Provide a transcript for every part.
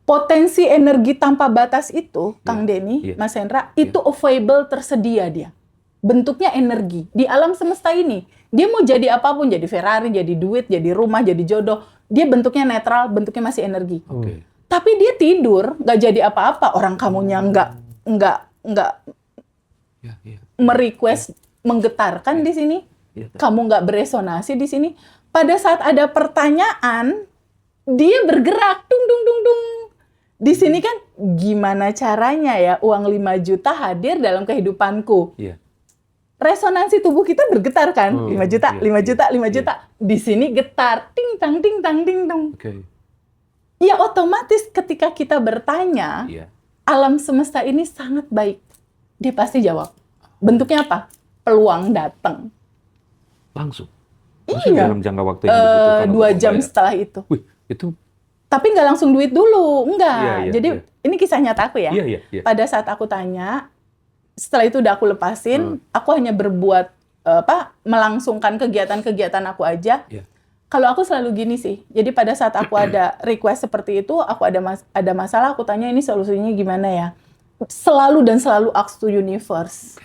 potensi energi tanpa batas itu, Kang Denny, Iya. Mas Hendra, itu available, tersedia dia. Bentuknya energi. Di alam semesta ini, dia mau jadi apapun, jadi Ferrari, jadi duit, jadi rumah, jadi jodoh, dia bentuknya netral, bentuknya masih energi. Oke. Tapi dia tidur, nggak jadi apa-apa. Orang kamunya nggak Ya, ya. merequest menggetarkan di sini. Iya. Kamu nggak beresonasi di sini. Pada saat ada pertanyaan, dia bergerak, dung dung dung dung. Di sini kan gimana caranya ya uang 5 juta hadir dalam kehidupanku. Iya. Resonansi tubuh kita bergetar kan? 5 juta, iya, 5 juta, iya, 5 iya. juta. Di sini getar, ting tang ting tang ting tong. Oke. Ya otomatis ketika kita bertanya, Iya. alam semesta ini sangat baik. Dia pasti jawab. Bentuknya apa? Peluang datang. Langsung. Maksudnya Iya. dalam jangka waktu yang dibutuhkan untuk 2 jam membayar. setelah itu. Wih, itu Tapi nggak langsung duit dulu, enggak. Iya, iya, Jadi iya. ini kisah nyata aku ya. iya, iya, iya. Pada saat aku tanya, setelah itu udah aku lepasin, aku hanya berbuat melangsungkan kegiatan-kegiatan aku aja. Iya. Kalau aku selalu gini sih. Jadi pada saat aku ada request seperti itu, aku ada masalah, aku tanya ini solusinya gimana ya. Selalu dan selalu ask to universe.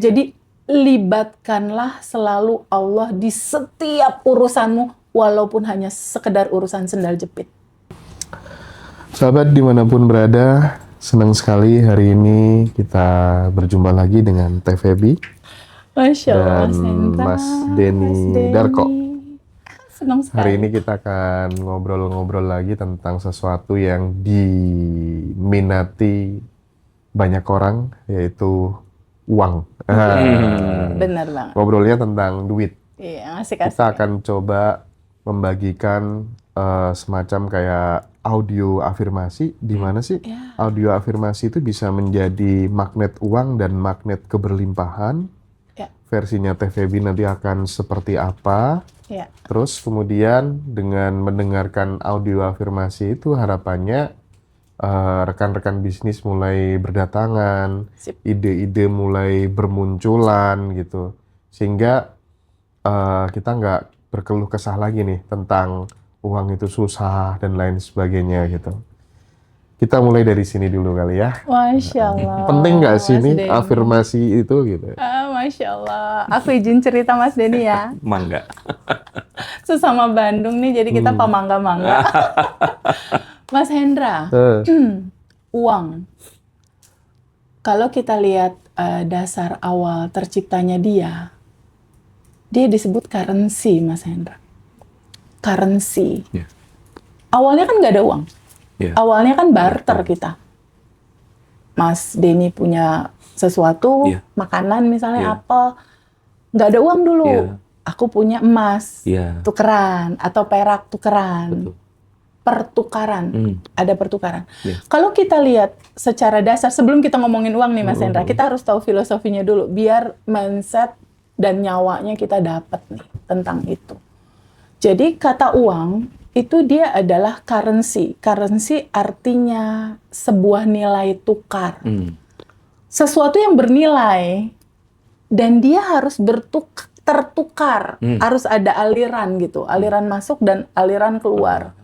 Jadi libatkanlah selalu Allah di setiap urusanmu, walaupun hanya sekedar urusan sendal jepit. Sahabat dimanapun berada, senang sekali hari ini kita berjumpa lagi dengan Teh Feby Masya Allah, dan Sendra, Mas Denny Darko. Senang sekali. Hari ini kita akan ngobrol-ngobrol lagi tentang sesuatu yang diminati banyak orang, yaitu uang. Benar banget. Ngobrolnya tentang duit. Iya, asik-asik. Kita akan coba membagikan semacam kayak audio afirmasi, di mana sih audio afirmasi itu bisa menjadi magnet uang dan magnet keberlimpahan. Ya. Versinya Teh Feby nanti akan seperti apa. Ya. Terus kemudian dengan mendengarkan audio afirmasi itu harapannya rekan-rekan bisnis mulai berdatangan, Sip. ide-ide mulai bermunculan gitu. Sehingga kita nggak berkeluh kesah lagi nih tentang uang itu susah dan lain sebagainya gitu. Kita mulai dari sini dulu kali ya. Masya Allah. Penting nggak sih Mas nih Denny. afirmasi itu gitu? Masya Allah. Aku izin cerita Mas Denny ya. Mangga. Sesama Bandung nih, jadi kita pamangga-mangga. Mas Hendra, uang. Kalau kita lihat dasar awal terciptanya dia disebut currency, Mas Hendra. Currency. Iya. Awalnya kan nggak ada uang. Iya. Awalnya kan barter kita. Mas Denny punya sesuatu, Iya. makanan misalnya Iya. apel, nggak ada uang dulu. Iya. Aku punya emas, Iya. tukeran, atau perak tukeran. Betul. Pertukaran, ada pertukaran. Iya. Kalau kita lihat secara dasar, sebelum kita ngomongin uang nih Mas Hendra, kita harus tahu filosofinya dulu, biar mindset dan nyawanya kita dapat nih tentang itu. Jadi kata uang itu dia adalah currency. Currency artinya sebuah nilai tukar. Sesuatu yang bernilai dan dia harus tertukar. Harus ada aliran gitu, aliran masuk dan aliran keluar.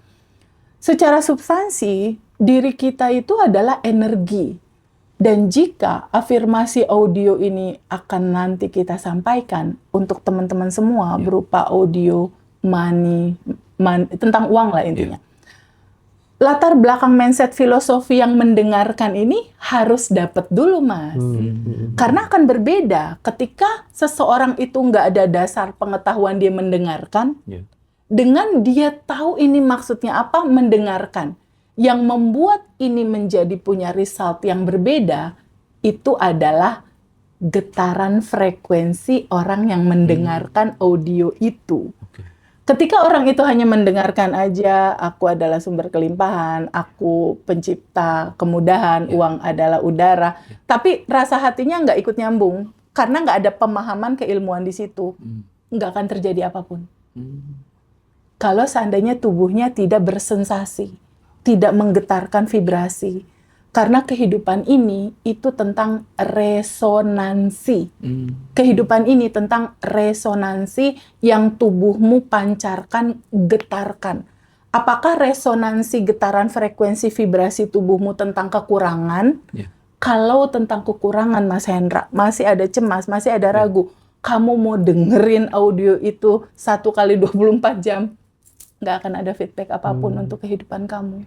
Secara substansi, diri kita itu adalah energi. Dan jika afirmasi audio ini akan nanti kita sampaikan untuk teman-teman semua berupa audio, money, tentang uang lah intinya. Latar belakang mindset filosofi yang mendengarkan ini harus dapat dulu, Mas. Karena akan berbeda ketika seseorang itu nggak ada dasar pengetahuan dia mendengarkan, dengan dia tahu ini maksudnya apa, mendengarkan. Yang membuat ini menjadi punya result yang berbeda, itu adalah getaran frekuensi orang yang mendengarkan audio itu. Ketika orang itu hanya mendengarkan aja, aku adalah sumber kelimpahan, aku pencipta kemudahan, uang adalah udara, tapi rasa hatinya nggak ikut nyambung, karena nggak ada pemahaman keilmuan di situ, nggak akan terjadi apapun. Kalau seandainya tubuhnya tidak bersensasi, tidak menggetarkan vibrasi, karena kehidupan ini itu tentang resonansi. Kehidupan ini tentang resonansi yang tubuhmu pancarkan, getarkan. apakah resonansi getaran frekuensi vibrasi tubuhmu tentang kekurangan? Ya. Kalau tentang kekurangan, Mas Hendra, masih ada cemas, masih ada ragu, kamu mau dengerin audio itu 1 kali 24 jam, nggak akan ada feedback apapun untuk kehidupan kamu.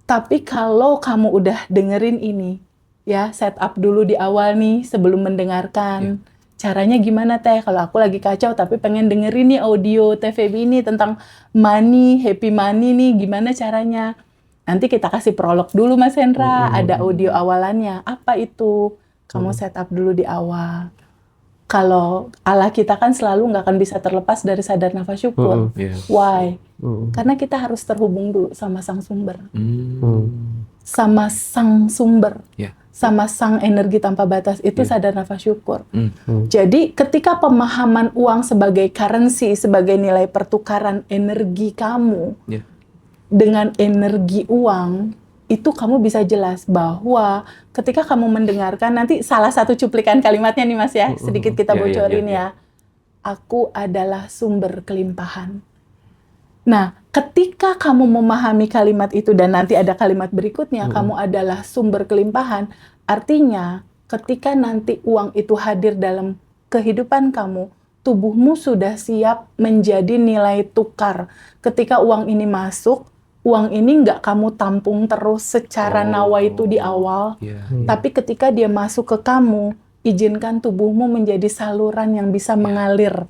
Tapi kalau kamu udah dengerin ini, ya setup dulu di awal nih sebelum mendengarkan. Caranya gimana Teh? Kalau aku lagi kacau tapi pengen dengerin nih audio TVB ini tentang money, happy money nih, gimana caranya? Nanti kita kasih prolog dulu Mas Hendra, ada audio awalannya. Apa itu? Kamu setup dulu di awal. Kalau Allah kita kan selalu nggak akan bisa terlepas dari sadar nafas syukur. Why? Karena kita harus terhubung dulu sama sang sumber. Sama sang sumber. Sama sang energi tanpa batas itu sadar nafas syukur. Jadi ketika pemahaman uang sebagai currency, sebagai nilai pertukaran energi kamu dengan energi uang, itu kamu bisa jelas bahwa ketika kamu mendengarkan, nanti salah satu cuplikan kalimatnya nih Mas ya, sedikit kita bocorin ya. Aku adalah sumber kelimpahan. Nah, ketika kamu memahami kalimat itu dan nanti ada kalimat berikutnya, kamu adalah sumber kelimpahan, artinya ketika nanti uang itu hadir dalam kehidupan kamu, tubuhmu sudah siap menjadi nilai tukar. Ketika uang ini masuk, uang ini nggak kamu tampung terus secara nawa itu di awal, tapi ketika dia masuk ke kamu, izinkan tubuhmu menjadi saluran yang bisa mengalir.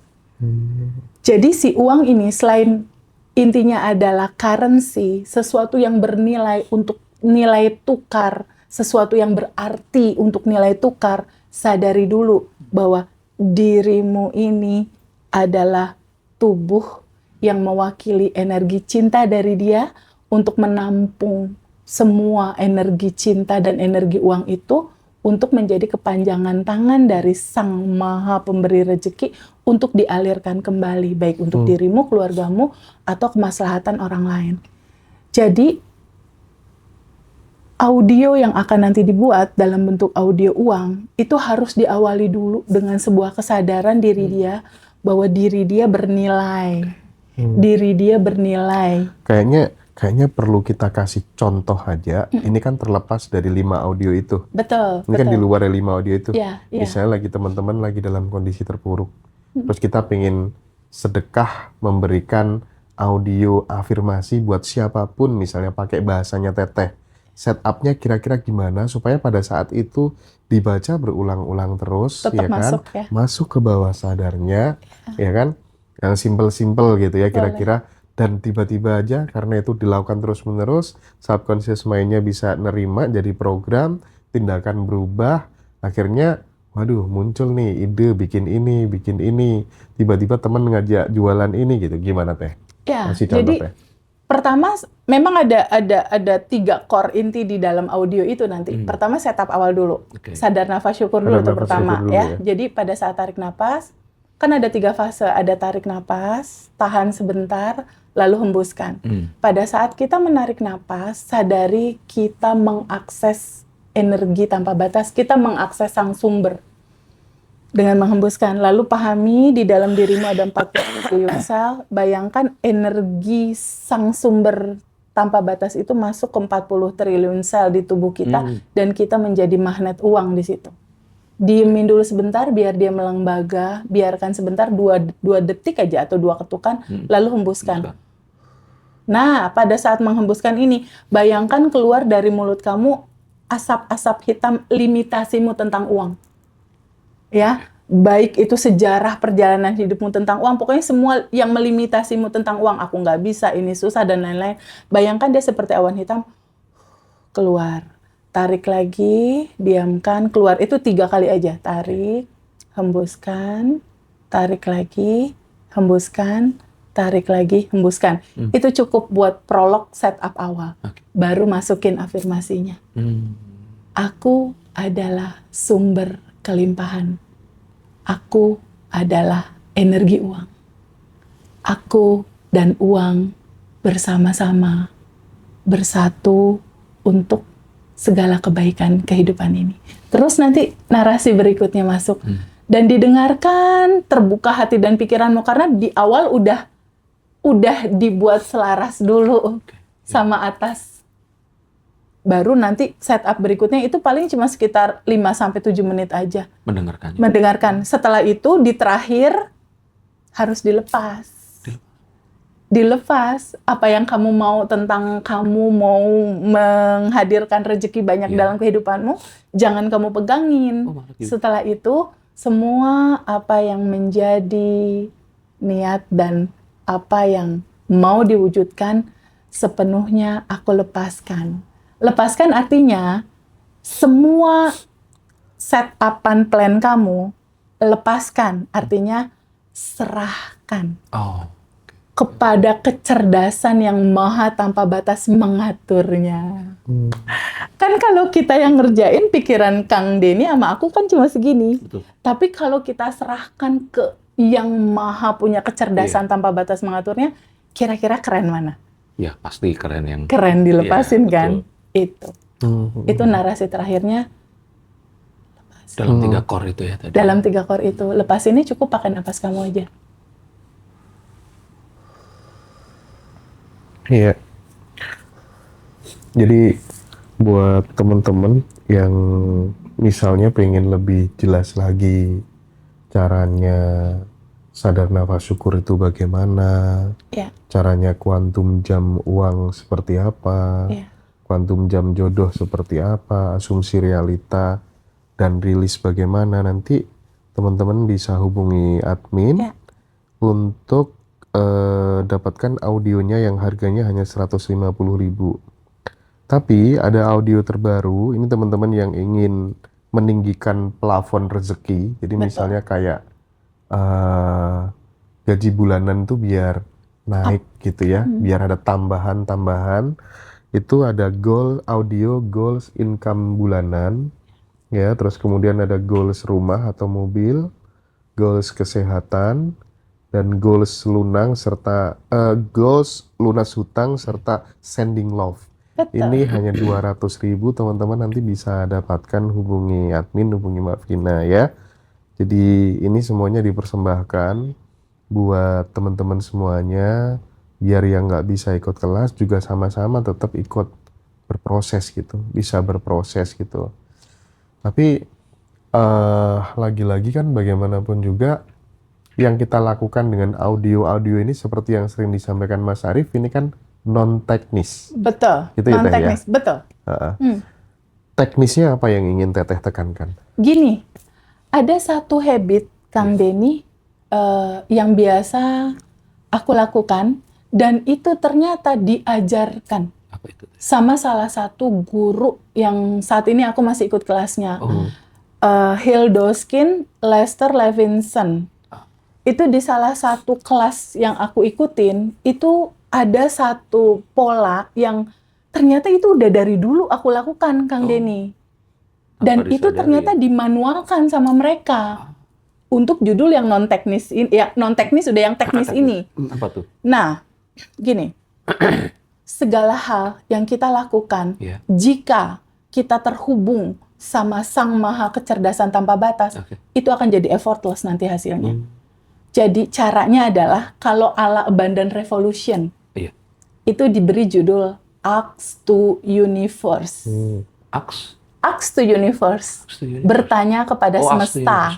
Jadi si uang ini selain intinya adalah currency, sesuatu yang bernilai untuk nilai tukar, sesuatu yang berarti untuk nilai tukar, sadari dulu bahwa dirimu ini adalah tubuh yang mewakili energi cinta dari dia untuk menampung semua energi cinta dan energi uang itu untuk menjadi kepanjangan tangan dari Sang Maha Pemberi Rezeki untuk dialirkan kembali, baik untuk dirimu, keluargamu, atau kemaslahatan orang lain. Jadi, audio yang akan nanti dibuat dalam bentuk audio uang, itu harus diawali dulu dengan sebuah kesadaran diri dia, bahwa diri dia bernilai. Diri dia bernilai. Kayaknya perlu kita kasih contoh aja. Ini kan terlepas dari 5 audio itu. Betul. Ini kan di luar dari 5 audio itu. Ya. Misalnya lagi teman-teman lagi dalam kondisi terpuruk. Terus kita pengen sedekah memberikan audio afirmasi buat siapapun, misalnya pakai bahasanya Teteh. Setupnya kira-kira gimana supaya pada saat itu dibaca berulang-ulang terus, tetap ya kan? masuk, ya. Masuk ke bawah sadarnya, ya kan? Yang simple-simple gitu ya kira-kira. Dan tiba-tiba aja karena itu dilakukan terus-menerus, subconscious mind-nya bisa nerima jadi program, tindakan berubah, akhirnya waduh muncul nih ide bikin ini, tiba-tiba teman ngajak jualan ini gitu. Gimana Teh? Ya, Kasih contoh, jadi Teh. pertama memang ada 3 core inti di dalam audio itu nanti. Pertama setup awal dulu. Sadar nafas syukur dulu itu pertama dulu, ya. Jadi pada saat tarik napas, kan ada 3 fase, ada tarik napas, tahan sebentar, lalu hembuskan. Pada saat kita menarik napas, sadari kita mengakses energi tanpa batas, kita mengakses sang sumber. Dengan menghembuskan, lalu pahami di dalam dirimu ada 40 triliun sel, bayangkan energi sang sumber tanpa batas itu masuk ke 40 triliun sel di tubuh kita, dan kita menjadi magnet uang di situ. Diemin dulu sebentar biar dia melembaga, biarkan sebentar 2 detik aja atau 2 ketukan, lalu hembuskan. Nah, pada saat menghembuskan ini, bayangkan keluar dari mulut kamu asap-asap hitam limitasimu tentang uang. Ya, baik itu sejarah perjalanan hidupmu tentang uang, pokoknya semua yang melimitasimu tentang uang, aku nggak bisa, ini susah, dan lain-lain. Bayangkan dia seperti awan hitam, keluar. Tarik lagi, diamkan, keluar. Itu 3 kali aja. Tarik, hembuskan, tarik lagi, hembuskan, tarik lagi, hembuskan. Itu cukup buat prolog setup awal. Baru masukin afirmasinya. Aku adalah sumber kelimpahan. Aku adalah energi uang. Aku dan uang bersama-sama bersatu untuk segala kebaikan kehidupan ini. Terus nanti narasi berikutnya masuk. Dan didengarkan, terbuka hati dan pikiranmu. Karena di awal udah udah dibuat selaras dulu sama atas. Baru nanti setup berikutnya itu paling cuma sekitar 5-7 menit aja. Mendengarkannya. Mendengarkan. Setelah itu di terakhir harus dilepas. Dilepas apa yang kamu mau, tentang kamu mau menghadirkan rezeki banyak dalam kehidupanmu, jangan kamu pegangin. Setelah itu semua apa yang menjadi niat dan apa yang mau diwujudkan sepenuhnya aku lepaskan. Lepaskan artinya semua setupan plan kamu lepaskan, artinya serahkan kepada kecerdasan yang maha tanpa batas mengaturnya. Kan kalau kita yang ngerjain, pikiran Kang Denny sama aku kan cuma segini. Betul. Tapi kalau kita serahkan ke yang maha punya kecerdasan tanpa batas mengaturnya, kira-kira keren mana? Ya, pasti keren yang... Keren dilepasin Iya, kan? betul. Itu narasi terakhirnya. Dalam 3 core itu ya tadi. Dalam 3 core itu. Lepas ini cukup pakai napas kamu aja. Iya. Jadi buat teman-teman yang misalnya pengen lebih jelas lagi caranya sadar nafas syukur itu bagaimana, caranya kuantum jam uang seperti apa, kuantum jam jodoh seperti apa, asumsi realita dan rilis bagaimana, nanti teman-teman bisa hubungi admin untuk dapatkan audionya yang harganya hanya 150.000. Tapi ada audio terbaru, ini teman-teman yang ingin meninggikan plafon rezeki. Jadi misalnya kayak gaji bulanan tuh biar naik gitu ya, biar ada tambahan-tambahan. Itu ada audio goals income bulanan, ya. Terus kemudian ada goals rumah atau mobil, goals kesehatan, dan goals goals lunas hutang serta sending love. Betul. Ini hanya 200.000, teman-teman nanti bisa dapatkan, hubungi admin, hubungi Mbak Vina ya. Jadi ini semuanya dipersembahkan buat teman-teman semuanya, biar yang nggak bisa ikut kelas juga sama-sama tetap ikut berproses gitu, bisa berproses gitu. Tapi lagi-lagi kan bagaimanapun juga yang kita lakukan dengan audio-audio ini seperti yang sering disampaikan Mas Arief, ini kan non-teknis. Betul, gitu ya, non-teknis, Teh, ya? betul. Teknisnya apa yang ingin Teteh tekankan? Gini, ada satu habit Kang Denny yang biasa aku lakukan, dan itu ternyata diajarkan Apa itu? sama salah satu guru yang saat ini aku masih ikut kelasnya. Hildo Skin, Lester Levinson. Itu di salah satu kelas yang aku ikutin, itu ada satu pola yang ternyata itu udah dari dulu aku lakukan, Kang Denny. Dan itu ternyata dimanualkan sama mereka untuk judul yang non-teknis ini, ya non-teknis udah yang teknis ini. Apa tuh? Nah, gini, segala hal yang kita lakukan, jika kita terhubung sama Sang Maha Kecerdasan Tanpa Batas, itu akan jadi effortless nanti hasilnya. Jadi caranya adalah kalau ala Abundant Revolution, itu diberi judul Ask to Universe. Ask to Universe. Bertanya kepada semesta.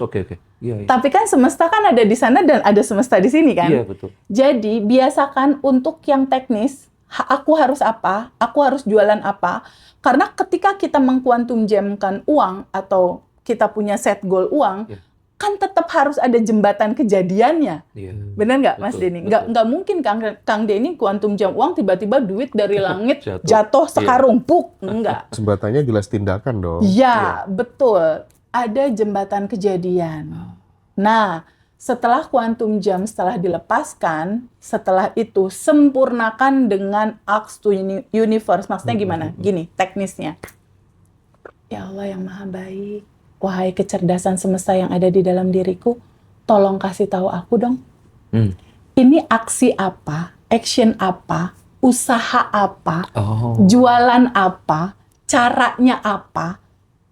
Tapi kan semesta kan ada di sana dan ada semesta di sini kan? Iya, betul. Jadi biasakan untuk yang teknis, aku harus apa? Aku harus jualan apa? Karena ketika kita mengkuantum jamkan uang atau kita punya set goal uang, kan tetap harus ada jembatan kejadiannya. Benar nggak, Mas Denny? Nggak mungkin Kang Denny kuantum jam uang tiba-tiba duit dari langit jatuh sekarung, puk. Enggak. Jembatannya jelas tindakan dong. Ya, betul. Ada jembatan kejadian. Nah, setelah kuantum jam setelah dilepaskan, setelah itu sempurnakan dengan Ask to Universe. Maksudnya gimana? Gini, teknisnya. Ya Allah yang maha baik, wahai kecerdasan semesta yang ada di dalam diriku, tolong kasih tahu aku dong. Ini aksi apa, action apa, usaha apa, jualan apa, caranya apa,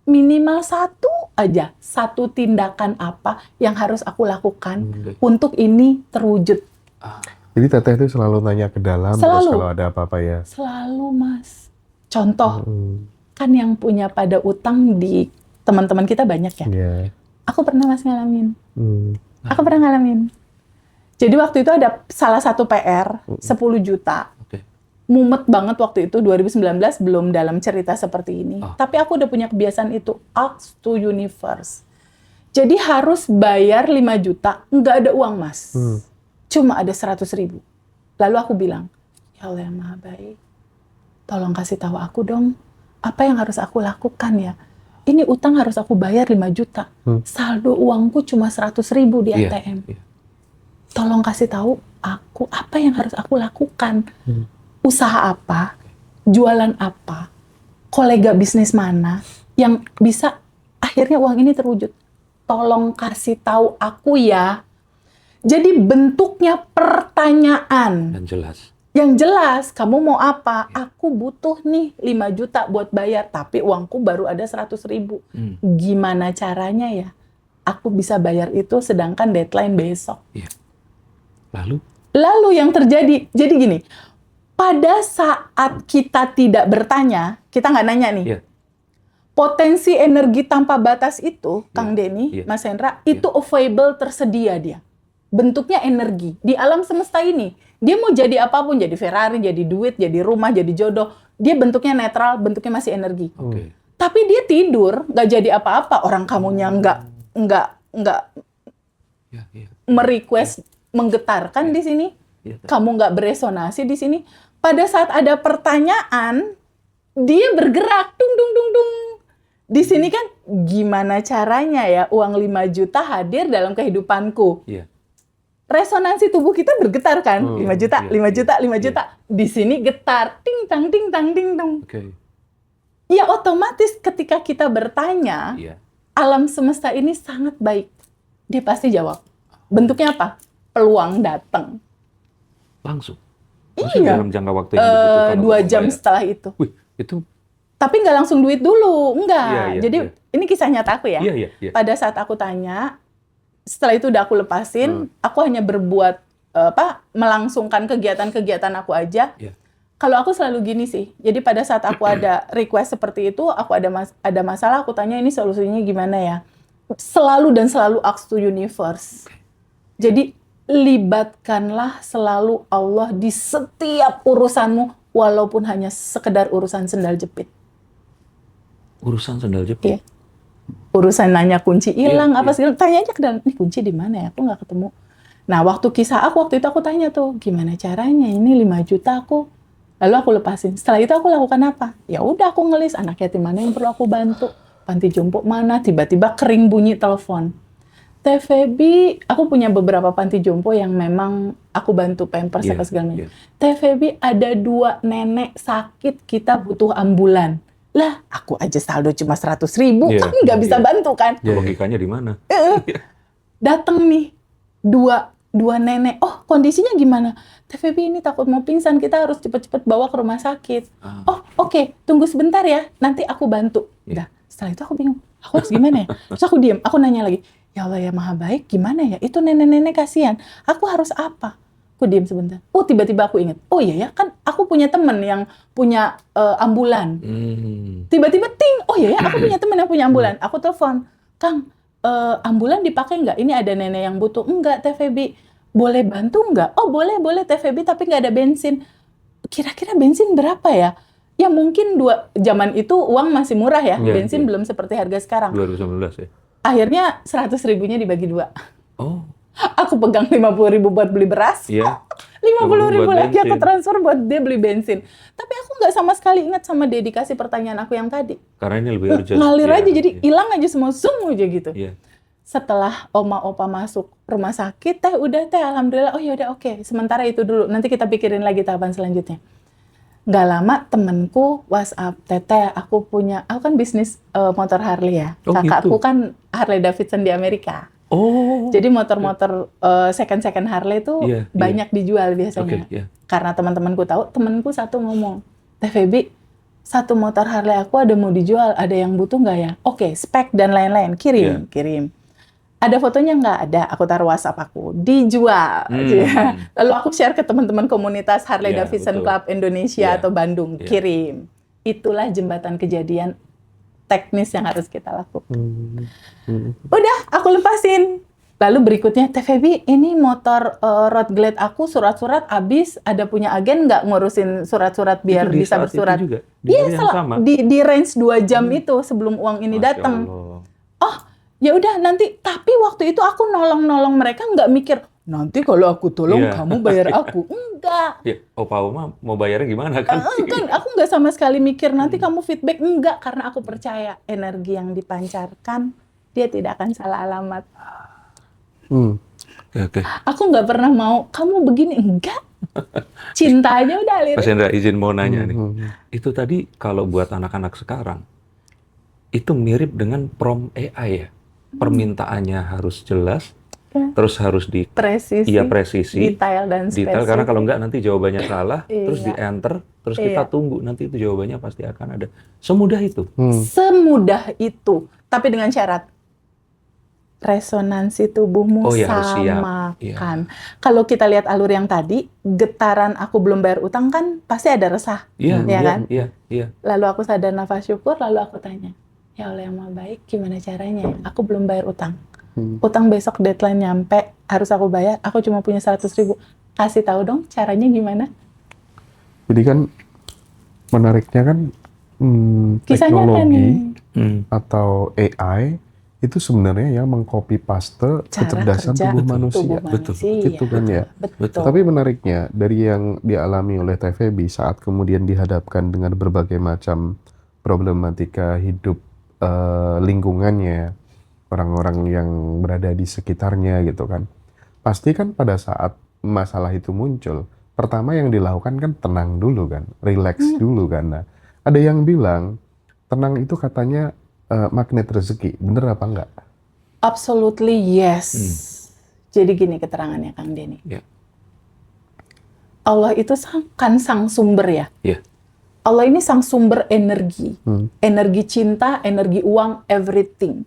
minimal satu tindakan apa yang harus aku lakukan untuk ini terwujud. Jadi teteh itu selalu nanya ke dalam terus Selalu. kalau ada apa-apa ya. Selalu, Mas. Contoh, Hmm, kan yang punya pada utang di teman-teman kita banyak ya. iya. Aku pernah Mas ngalamin. Hmm, Aku pernah ngalamin. Jadi waktu itu ada salah satu PR 10 juta. Oke. Mumet banget waktu itu 2019 belum dalam cerita seperti ini. Oh. Tapi aku udah punya kebiasaan itu, ask to universe. Jadi harus bayar 5 juta, nggak ada uang Mas. Cuma ada 100.000. Lalu aku bilang, ya Allah yang maha baik, tolong kasih tahu aku dong, apa yang harus aku lakukan ya? Ini utang harus aku bayar 5 juta. Saldo uangku cuma 100.000 di Iya, ATM. iya. Tolong kasih tahu aku apa yang harus aku lakukan. Usaha apa, jualan apa, kolega bisnis mana yang bisa akhirnya uang ini terwujud. Tolong kasih tahu aku ya. Jadi bentuknya pertanyaan. Dan jelas. Yang jelas, kamu mau apa? Aku butuh nih 5 juta buat bayar, tapi uangku baru ada 100.000. Gimana caranya ya? Aku bisa bayar itu sedangkan deadline besok. Iya. Lalu? Lalu yang terjadi, jadi gini, pada saat kita tidak bertanya, kita nggak nanya nih, Iya. potensi energi tanpa batas itu, Kang Denny, Iya. Mas Hendra, itu available, tersedia dia. Bentuknya energi. Di alam semesta ini, dia mau jadi apapun, jadi Ferrari, jadi duit, jadi rumah, jadi jodoh, dia bentuknya netral, bentuknya masih energi. Oke. Tapi dia tidur, nggak jadi apa-apa. Orang kamunya nggak Iya, iya. merequest menggetarkan di sini. Iya. Kamu nggak beresonasi di sini. Pada saat ada pertanyaan, dia bergerak, dung dung dung dung. Di sini kan gimana caranya ya uang 5 juta hadir dalam kehidupanku. Iya. Resonansi tubuh kita bergetar kan? 5 juta, iya, 5 juta, iya, 5 juta. Di sini getar, ting tang ting tang ting dong. Oke. Ya otomatis ketika kita bertanya, Iya. alam semesta ini sangat baik. Dia pasti jawab. Bentuknya apa? Peluang datang. Langsung. Maksudnya Iya. dalam jangka waktu yang dibutuhkan. 2 untuk jam membayar. setelah itu. Wih, itu. Tapi nggak langsung duit dulu, enggak. Iya, iya, Jadi iya. ini kisah nyata aku ya. Iya, iya, iya. Pada saat aku tanya, setelah itu udah aku lepasin, aku hanya berbuat melangsungkan kegiatan-kegiatan aku aja. Iya. Kalau aku selalu gini sih. Jadi pada saat aku ada request seperti itu, aku ada masalah, aku tanya ini solusinya gimana ya. Selalu dan selalu ask to universe. Jadi libatkanlah selalu Allah di setiap urusanmu, walaupun hanya sekedar urusan sendal jepit. Urusan sandal Iya. jepit. Urusan nanya kunci hilang, Iya, apa iya. segala, tanya aja ke dalam, ini kunci di mana ya? Aku nggak ketemu. Nah, waktu kisah aku, waktu itu aku tanya tuh, gimana caranya? Ini 5 juta aku. Lalu aku lepasin. Setelah itu aku lakukan apa? Ya udah aku ngelis anak yatim mana yang perlu aku bantu. Panti jompo mana? Tiba-tiba kering bunyi telepon. Teh Feby, aku punya beberapa panti jompo yang memang aku bantu pampers Iya, apa segala macam. iya. Teh Feby, ada 2 nenek sakit, kita butuh ambulan. Lah, aku aja saldo cuma 100.000, Iya, kan nggak bisa iya. bantu kan? Logikanya di mana? Datang nih dua nenek, oh kondisinya gimana? Teh Feby ini takut mau pingsan, kita harus cepet-cepet bawa ke rumah sakit. Oh oke, tunggu sebentar ya, nanti aku bantu. Iya. Dah, setelah itu aku bingung, aku harus gimana ya? Terus aku diam, aku nanya lagi, ya Allah ya maha baik, gimana ya? Itu nenek-nenek kasihan, aku harus apa? Aku diam sebentar. Oh tiba-tiba aku ingat, oh iya ya kan aku punya temen yang punya ambulan. Tiba-tiba ting, oh iya ya aku punya temen yang punya ambulan. Aku telepon, Kang, ambulan dipakai nggak? Ini ada nenek yang butuh. Enggak, Teh Feby. Boleh bantu nggak? Oh boleh Teh Feby, tapi nggak ada bensin. Kira-kira bensin berapa ya? Ya mungkin zaman itu uang masih murah ya. Iya, Bensin iya. belum seperti harga sekarang. 2019 ya? Akhirnya 100.000-nya dibagi 2. Oh, Aku pegang 50.000 buat beli beras. iya. 50.000 Buat lagi aku bensin. transfer buat dia beli bensin. Tapi aku nggak sama sekali ingat sama dedikasi pertanyaan aku yang tadi. Karena ini lebih urgent. Ngalir Iya, aja, jadi iya. hilang aja semua, zoom aja gitu. Iya. Setelah oma opa masuk rumah sakit, Teh udah Teh, alhamdulillah, oh ya udah oke. Sementara itu dulu, nanti kita pikirin lagi tahapan selanjutnya. Nggak lama temenku WhatsApp, Teteh, aku kan bisnis motor Harley ya. Oh, Kakakku gitu. kan Harley Davidson di Amerika. Oh. Jadi motor-motor second Harley itu Iya, banyak dijual biasanya. Oke, iya. Karena teman-temanku tahu, temanku satu ngomong, Teh Feby, satu motor Harley aku ada mau dijual, ada yang butuh nggak ya? Oke, spek dan lain-lain, kirim. Ada fotonya nggak? Ada. Aku taruh WhatsApp aku. Dijual. Ya. Lalu aku share ke teman-teman komunitas Harley Iya, Davidson betul. Club Indonesia Iya. atau Bandung. Iya. Kirim. Itulah jembatan kejadian teknis yang harus kita lakukan. Udah, aku lepasin. Lalu berikutnya, Teh Feby, ini motor road glide aku surat-surat habis. Ada punya agen nggak ngurusin surat-surat biar Itu di bisa saat itu bersurat? juga, di hari yang sama. Di range 2 jam itu sebelum uang ini Masya datang. Allah. Oh, ya udah nanti. Tapi waktu itu aku nolong mereka, nggak mikir nanti kalau aku tolong Iya. kamu bayar aku. Enggak. Ya, Opa Oma mau bayarnya gimana kan? Kan aku nggak sama sekali mikir nanti kamu feedback. Enggak, karena aku percaya energi yang dipancarkan dia tidak akan salah alamat. Oke. Aku nggak pernah mau kamu begini, enggak. Cintanya udah alirin. Mas Hendra izin mau nanya nih. Itu tadi kalau buat anak-anak sekarang itu mirip dengan prompt AI ya. Permintaannya harus jelas, terus harus Presisi, presisi, detail dan spesifik. karena kalau enggak nanti jawabannya salah, terus Iya. di enter, terus kita tunggu nanti itu jawabannya pasti akan ada. Semudah itu. Semudah itu, tapi dengan syarat resonansi tubuhmu Oh, ya, harus siap. samakan. Kalau kita lihat alur yang tadi, getaran aku belum bayar utang kan pasti ada resah, Iya, ya kan? Iya. Lalu aku sadar nafas syukur, lalu aku tanya, ya Allah yang maha baik, gimana caranya? Aku belum bayar utang. Utang besok deadline nyampe, harus aku bayar, aku cuma punya 100.000. Kasih tahu dong caranya gimana? Jadi kan menariknya kan Kisahnya kan teknologi nih. atau AI itu sebenarnya yang mengcopy paste Cara kecerdasan kerja tubuh manusia. tubuh manusia. Gitu kan ya. Betul. Tapi menariknya dari yang dialami oleh Teh Feby saat kemudian dihadapkan dengan berbagai macam problematika hidup lingkungannya, orang-orang yang berada di sekitarnya gitu kan. Pasti kan pada saat masalah itu muncul, pertama yang dilakukan kan tenang dulu kan, relax dulu kan. Nah, ada yang bilang tenang itu katanya magnet rezeki, bener apa enggak? Absolutely yes. Jadi gini keterangannya Kang Denny. Iya. Allah itu kan sang sumber ya. Iya. Allah ini sang sumber energi. Energi cinta, energi uang, everything.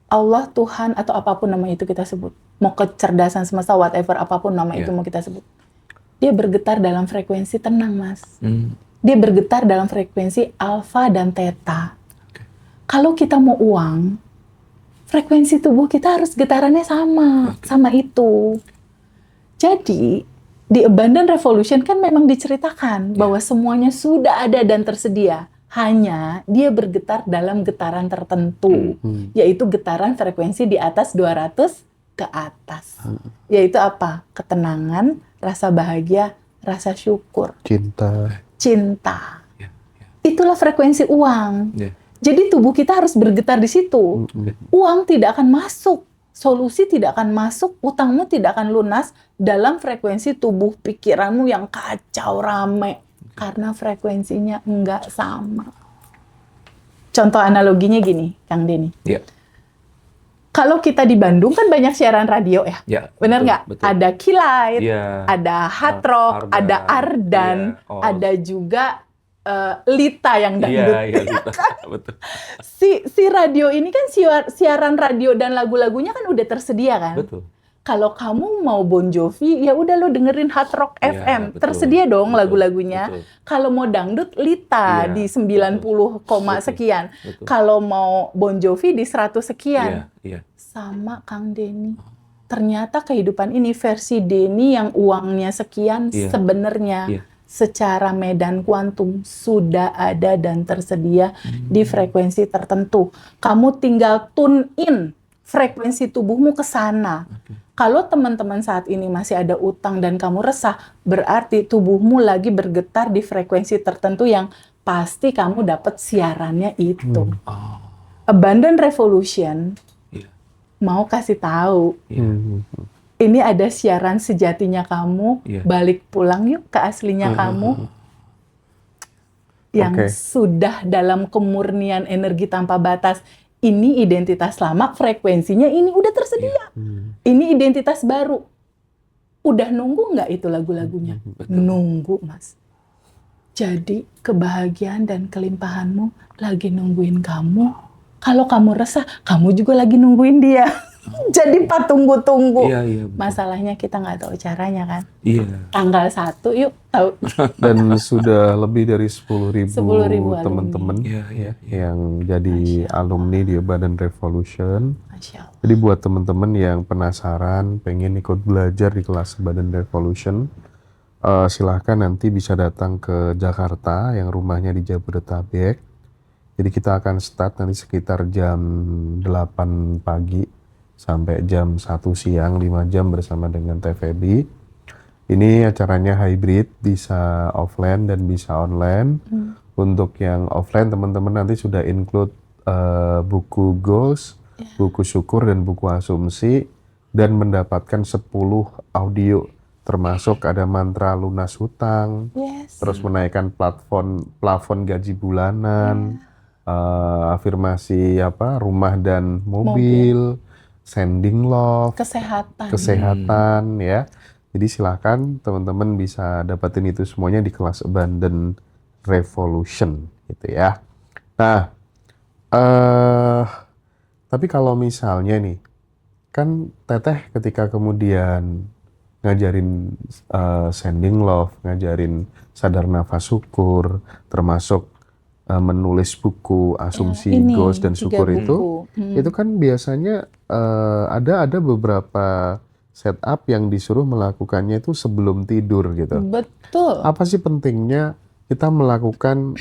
Allah, Tuhan, atau apapun nama itu kita sebut. Mau kecerdasan semesta, whatever, apapun nama itu mau kita sebut. Dia bergetar dalam frekuensi tenang, Mas. Dia bergetar dalam frekuensi alfa dan theta. Kalau kita mau uang, frekuensi tubuh kita harus getarannya sama itu. Jadi, di Abundant Revolution kan memang diceritakan bahwa semuanya sudah ada dan tersedia. Hanya dia bergetar dalam getaran tertentu, yaitu getaran frekuensi di atas 200 ke atas. Yaitu apa? Ketenangan, rasa bahagia, rasa syukur, cinta. Itulah frekuensi uang. Jadi tubuh kita harus bergetar di situ. Uang tidak akan masuk, solusi tidak akan masuk, utangmu tidak akan lunas dalam frekuensi tubuh pikiranmu yang kacau rame. Karena frekuensinya enggak sama. Contoh analoginya gini, Kang Denny. Iya. Kalau kita di Bandung kan banyak siaran radio ya, Ya, benar betul, nggak? betul. Ada Kilight, Iya. ada Hard Rock, Ardan, ada Ardan, iya, Oz. ada juga Lita yang dangdut. Iya, Lita. Betul. Si radio ini kan siaran radio dan lagu-lagunya kan udah tersedia kan? Betul. Kalau kamu mau Bon Jovi, ya udah lo dengerin Hard Rock Iya, FM. betul, Tersedia dong betul, lagu-lagunya. betul. Kalau mau dangdut, Lita Iya, di 90, betul, sekian. betul. Kalau mau Bon Jovi di 100 sekian. Iya. Sama Kang Denny. Ternyata kehidupan ini versi Denny yang uangnya sekian Iya. sebenarnya Iya. secara medan kuantum sudah ada dan tersedia di frekuensi tertentu. Kamu tinggal tune in frekuensi tubuhmu ke sana. Kalau teman-teman saat ini masih ada utang dan kamu resah, berarti tubuhmu lagi bergetar di frekuensi tertentu yang pasti kamu dapat siarannya itu. Abundant Revolution Iya. mau kasih tahu, Iya. ini ada siaran sejatinya kamu, Iya. balik pulang yuk ke aslinya kamu. Yang Oke. sudah dalam kemurnian energi tanpa batas. Ini identitas lama, frekuensinya ini udah tersedia. Ini identitas baru. Udah nunggu nggak itu lagu-lagunya? Nunggu, Mas. Jadi kebahagiaan dan kelimpahanmu lagi nungguin kamu Kalau kamu resah, kamu juga lagi nungguin dia. Jadi tunggu-tunggu. Iya, betul. Masalahnya kita nggak tahu caranya kan. Iya. Tanggal 1 yuk tahu. Dan sudah lebih dari 10.000 10.000 teman-teman Iya. yang jadi alumni di Badan Revolution. Masya Allah. Jadi buat teman-teman yang penasaran, pengen ikut belajar di kelas Badan Revolution, silahkan nanti bisa datang ke Jakarta yang rumahnya di Jabodetabek. Jadi kita akan start nanti sekitar jam 8 pagi sampai jam 1 siang, 5 jam bersama dengan TVB. Ini acaranya hybrid, bisa offline dan bisa online. Untuk yang offline teman-teman nanti sudah include buku goals, buku syukur dan buku asumsi, dan mendapatkan 10 audio, termasuk ada mantra lunas hutang, terus menaikkan plafon gaji bulanan, afirmasi rumah dan mobil, sending love, kesehatan ya. Jadi silakan teman-teman bisa dapetin itu semuanya di kelas Abundant Revolution gitu ya. Nah, tapi kalau misalnya nih, kan Teteh ketika kemudian ngajarin sending love, ngajarin sadar nafas syukur, termasuk menulis buku asumsi, goals dan syukur itu kan biasanya ada beberapa setup yang disuruh melakukannya itu sebelum tidur gitu. Betul. Apa sih pentingnya kita melakukan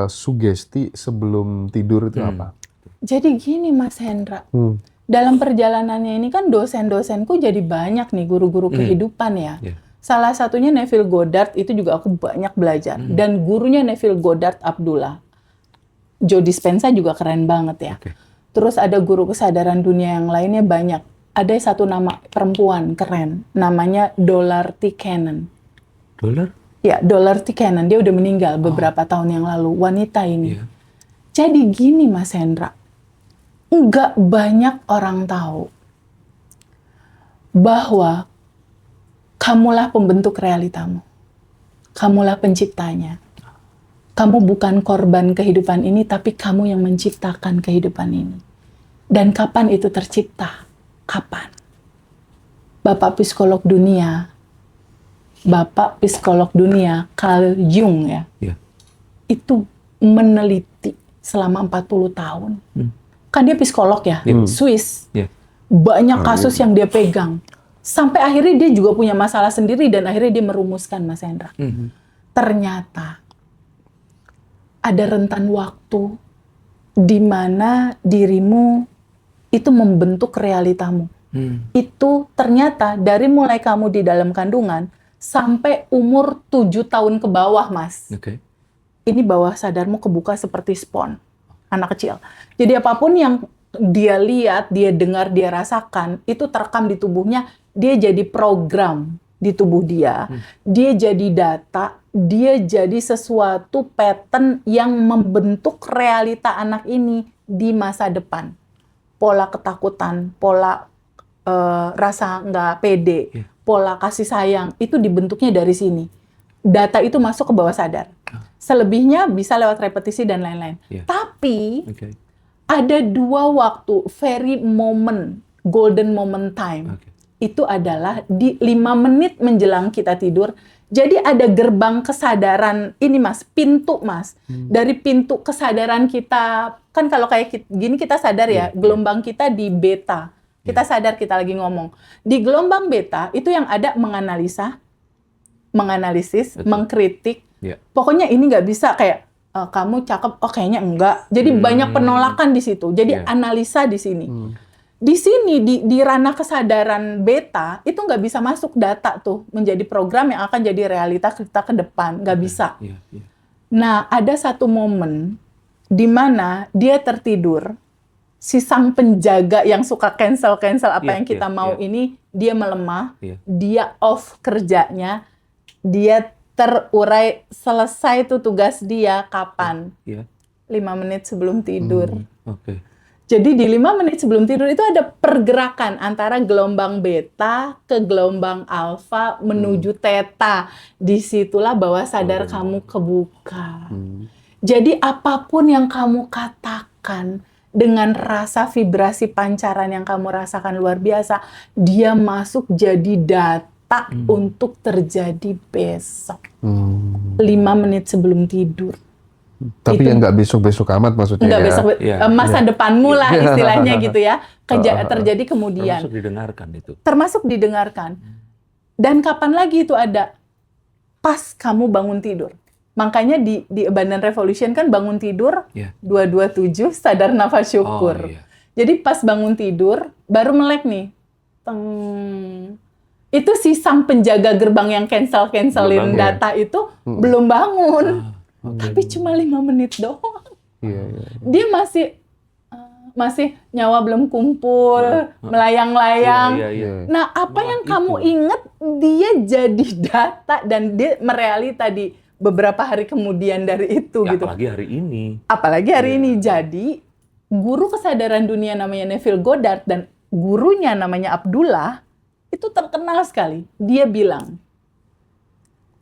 sugesti sebelum tidur itu apa? Jadi gini Mas Hendra, dalam perjalanannya ini kan dosen-dosenku jadi banyak nih, guru-guru kehidupan ya. Salah satunya Neville Goddard, itu juga aku banyak belajar. Dan gurunya Neville Goddard, Abdullah. Joe Dispenza juga keren banget ya. Terus ada guru kesadaran dunia yang lainnya banyak. Ada satu nama perempuan keren, namanya Dorothy Cannon. Ya, Dorothy Cannon. Dia udah meninggal beberapa tahun yang lalu. Wanita ini. Jadi gini Mas Hendra, nggak banyak orang tahu bahwa kamulah pembentuk realitamu. Kamulah penciptanya. Kamu bukan korban kehidupan ini, tapi kamu yang menciptakan kehidupan ini. Dan kapan itu tercipta? Kapan? Bapak psikolog dunia, Carl Jung ya, itu meneliti selama 40 tahun. Kan dia psikolog ya, Swiss. Banyak kasus yang dia pegang. Sampai akhirnya dia juga punya masalah sendiri dan akhirnya dia merumuskan, Mas Hendra. Ternyata ada rentan waktu di mana dirimu itu membentuk realitamu. Itu ternyata dari mulai kamu di dalam kandungan sampai umur 7 tahun ke bawah, Mas. Ini bawah sadarmu kebuka seperti spons anak kecil. Jadi apapun yang dia lihat, dia dengar, dia rasakan, itu terekam di tubuhnya, dia jadi program di tubuh dia. Dia jadi data, dia jadi sesuatu pattern yang membentuk realita anak ini di masa depan. Pola ketakutan, pola rasa nggak pede, pola kasih sayang, itu dibentuknya dari sini. Data itu masuk ke bawah sadar. Selebihnya bisa lewat repetisi dan lain-lain. Tapi ada 2 waktu, very moment, golden moment time. Itu adalah di 5 menit menjelang kita tidur. Jadi ada gerbang kesadaran ini Mas, pintu Mas. Dari pintu kesadaran kita, kan kalau kayak gini kita sadar ya, gelombang kita di beta. Kita sadar kita lagi ngomong. Di gelombang beta itu yang ada menganalisis, mengkritik. Pokoknya ini nggak bisa kayak kamu cakep, oh kayaknya enggak. Jadi banyak penolakan di situ. Jadi analisa di sini. Di sini di ranah kesadaran beta itu nggak bisa masuk data tuh menjadi program yang akan jadi realita kita ke depan, nggak bisa. Nah ada satu momen di mana dia tertidur, si sang penjaga yang suka cancel apa yang kita mau ini dia melemah, dia off kerjanya, dia terurai, selesai tuh tugas dia kapan? 5 menit sebelum tidur. Jadi di 5 menit sebelum tidur itu ada pergerakan antara gelombang beta ke gelombang alfa menuju theta. Disitulah bawah sadar kamu kebuka. Jadi apapun yang kamu katakan dengan rasa vibrasi pancaran yang kamu rasakan luar biasa, dia masuk jadi data untuk terjadi besok. 5 menit sebelum tidur. Tapi Itu- yang nggak besok-besok amat maksudnya Enggak ya. besok, Iya. masa depanmu lah istilahnya gitu ya. Terjadi kemudian. Termasuk didengarkan itu. Termasuk didengarkan. Dan kapan lagi itu ada? Pas kamu bangun tidur. Makanya di Abundant Revolution kan bangun tidur Iya. 227 sadar nafas syukur. Oh, iya. Jadi pas bangun tidur baru melek nih. Teng. Itu si sang penjaga gerbang yang cancelin Belum bangun. data itu belum bangun. Oke. Tapi cuma 5 menit doang. Iya, iya. Dia masih nyawa belum kumpul, melayang-layang. Iya, iya. Nah, apa Malah yang itu. kamu inget, dia jadi data dan dia merealita di beberapa hari kemudian dari itu Ya, gitu. apalagi hari ini. Apalagi hari ini. Jadi, guru kesadaran dunia namanya Neville Goddard dan gurunya namanya Abdullah, itu terkenal sekali. Dia bilang,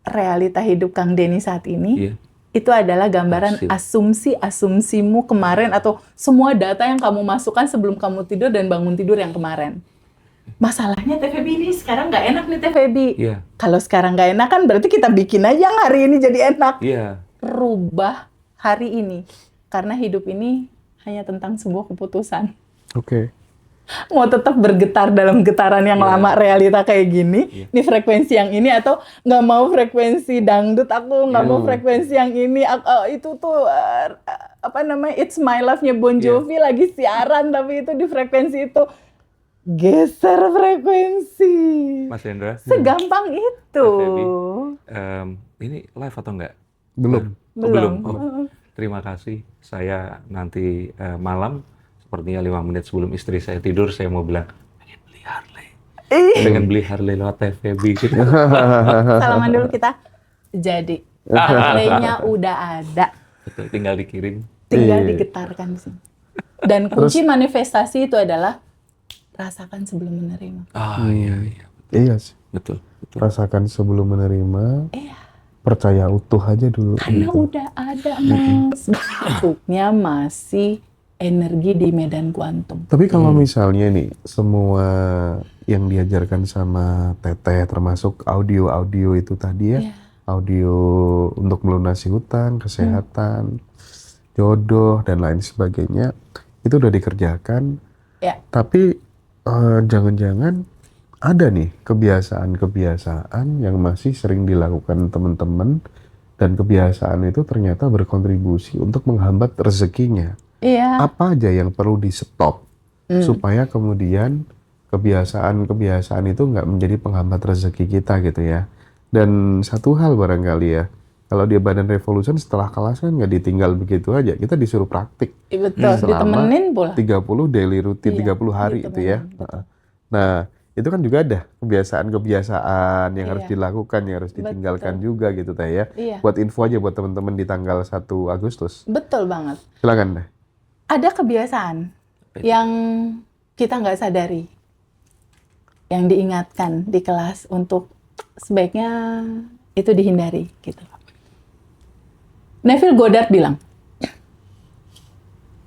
realita hidup Kang Denny saat ini, Iya. itu adalah gambaran Hasil. asumsi-asumsimu kemarin atau semua data yang kamu masukkan sebelum kamu tidur dan bangun tidur yang kemarin. Masalahnya TVB ini sekarang nggak enak nih TVB. Iya. Kalau sekarang nggak enak kan berarti kita bikin aja yang hari ini jadi enak. Iya. Rubah hari ini. Karena hidup ini hanya tentang sebuah keputusan. Oke. Mau tetap bergetar dalam getaran yang Iya. lama realita kayak gini, Iya. ini frekuensi yang ini atau nggak mau frekuensi dangdut, aku nggak mau frekuensi yang ini, itu tuh apa namanya, It's My Love-nya Bon Jovi lagi siaran tapi itu di frekuensi itu, geser frekuensi, Mas Hendra, segampang itu. ini live atau enggak? Belum. Oh, Belum. Oh, terima kasih. Saya nanti malam, sepertinya 5 menit sebelum istri saya tidur, saya mau bilang, pengen beli Harley. Pengen beli Harley lewat TVB. Gitu. Salaman dulu kita. Jadi, Harley-nya udah ada. Betul, tinggal dikirim. Tinggal Iya. digetarkan di sini. Dan kunci manifestasi itu adalah rasakan sebelum menerima. Ah, iya, iya. Iya sih. Betul, betul. Rasakan sebelum menerima. Iya. Percaya utuh aja dulu. Karena gitu. udah ada, Mas. Bentuknya masih energi di medan kuantum. Tapi kalau misalnya nih, semua yang diajarkan sama Teteh, termasuk audio-audio itu tadi ya, Iya. audio untuk melunasi hutang, kesehatan, jodoh, dan lain sebagainya, itu udah dikerjakan. Ya. Tapi jangan-jangan ada nih kebiasaan-kebiasaan yang masih sering dilakukan teman-teman, dan kebiasaan itu ternyata berkontribusi untuk menghambat rezekinya. Iya. Apa aja yang perlu di-stop supaya kemudian kebiasaan-kebiasaan itu nggak menjadi penghambat rezeki kita gitu ya. Dan satu hal barangkali ya, kalau di Abundant Revolution setelah kelas kan nggak ditinggal begitu aja, kita disuruh praktik. Iya, betul. Selama Ditemenin pula. 30 daily rutin, Iya, 30 hari itu ya. ditemenin, betul. Nah, itu kan juga ada kebiasaan-kebiasaan yang harus Iya. dilakukan, yang harus ditinggalkan juga gitu Teh ya. Iya. Buat info aja buat teman-teman di tanggal 1 Agustus. Betul banget. Silakan Teh. Ada kebiasaan yang kita nggak sadari, yang diingatkan di kelas untuk sebaiknya itu dihindari gitu. Neville Goddard bilang,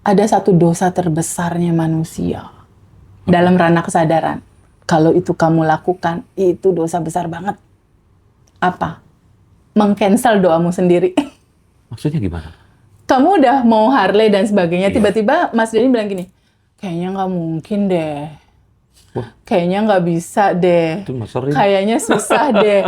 ada satu dosa terbesarnya manusia dalam ranah kesadaran. Kalau itu kamu lakukan, itu dosa besar banget. Apa? Meng-cancel doamu sendiri. Maksudnya gimana? Kamu udah mau Harley dan sebagainya, Iya. tiba-tiba Mas Denny bilang gini, kayaknya nggak mungkin deh. Wah. Kayaknya nggak bisa deh. Itu Mas sering. Kayaknya susah deh.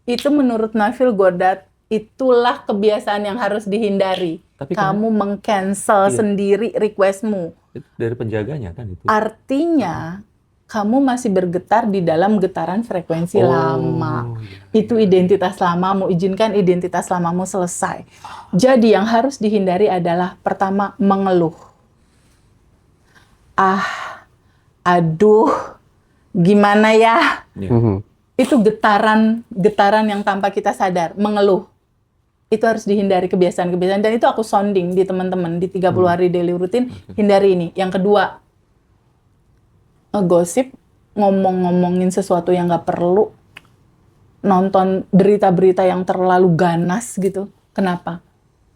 Itu menurut Neville Goddard, itulah kebiasaan yang harus dihindari. Tapi Kamu meng-cancel Iya. sendiri requestmu. Itu dari penjaganya kan itu. Artinya, kamu masih bergetar di dalam getaran frekuensi lama. iya. Itu identitas lamamu, izinkan identitas lamamu selesai. Jadi yang harus dihindari adalah pertama, mengeluh. Aduh, gimana ya? Iya. Itu getaran yang tanpa kita sadar, mengeluh. Itu harus dihindari kebiasaan-kebiasaan, dan itu aku sounding di teman-teman di 30 hari daily rutin, hindari ini. Yang kedua, ngegosip, ngomong-ngomongin sesuatu yang nggak perlu, nonton berita-berita yang terlalu ganas gitu. Kenapa?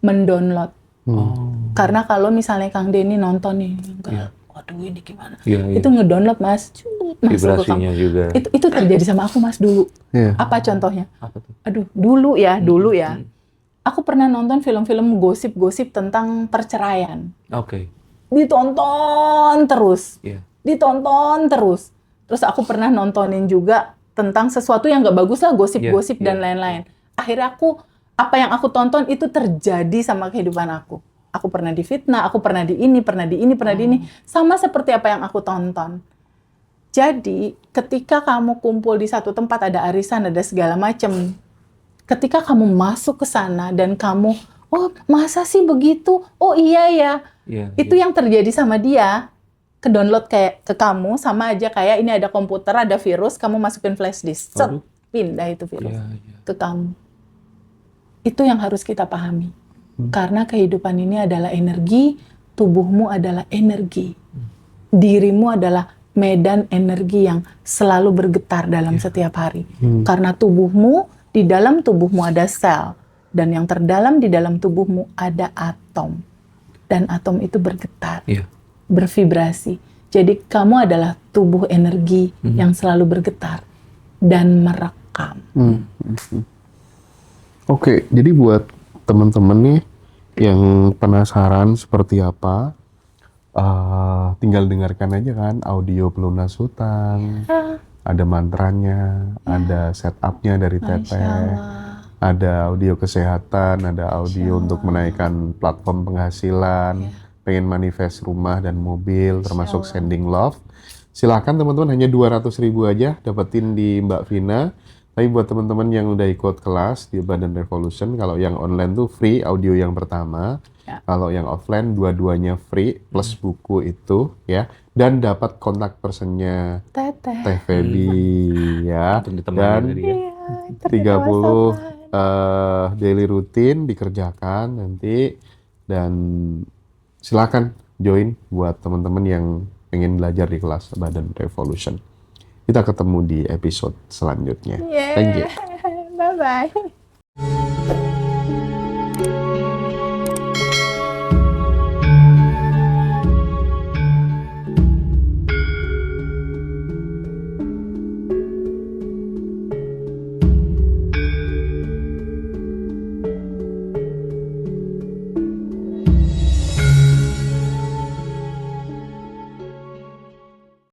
Mendownload. Oh. Karena kalau misalnya Kang Denny nonton nih, enggak, waduh ini gimana? Iya, Itu ngedownload Mas, masuk ke kamu. vibrasinya juga. Itu terjadi sama aku Mas dulu. Iya. Apa contohnya? Apa tuh? Aduh, dulu ya. Aku pernah nonton film-film gosip-gosip tentang perceraian. Oke. Ditonton terus. Iya. Ditonton terus. Terus aku pernah nontonin juga tentang sesuatu yang nggak bagus lah, gosip-gosip dan lain-lain. Akhirnya apa yang aku tonton itu terjadi sama kehidupan aku. Aku pernah difitnah, aku pernah di ini, pernah di ini. Sama seperti apa yang aku tonton. Jadi, ketika kamu kumpul di satu tempat, ada arisan, ada segala macam. Ketika kamu masuk ke sana dan kamu, oh masa sih begitu? Oh iya ya. Itu yang terjadi sama dia. Ke-download kayak ke kamu, sama aja kayak ini ada komputer, ada virus, kamu masukin flash disk. Set, pindah itu virus ke kamu. Itu yang harus kita pahami. Karena kehidupan ini adalah energi, tubuhmu adalah energi. Dirimu adalah medan energi yang selalu bergetar dalam setiap hari. Karena tubuhmu, di dalam tubuhmu ada sel. Dan yang terdalam di dalam tubuhmu ada atom. Dan atom itu bergetar, bervibrasi. Jadi kamu adalah tubuh energi yang selalu bergetar dan merekam. Oke, jadi buat teman-teman nih yang penasaran seperti apa, tinggal dengarkan aja kan audio pelunas hutang, ada mantranya, ada setupnya dari Teteh, ada audio kesehatan, ada audio untuk menaikkan platform penghasilan, pengen manifest rumah dan mobil, termasuk sending love. Silahkan teman-teman, hanya 200.000 aja dapetin di Mbak Vina. Tapi buat teman-teman yang udah ikut kelas di Badan Revolution, kalau yang online tuh free audio yang pertama, kalau yang offline dua-duanya free plus buku itu ya, dan dapat kontak personnya Teh Feby ya, dan 30 daily rutin dikerjakan nanti, dan silakan join buat teman-teman yang pengen belajar di kelas Badan Revolution. Kita ketemu di episode selanjutnya. Thank you. Bye-bye.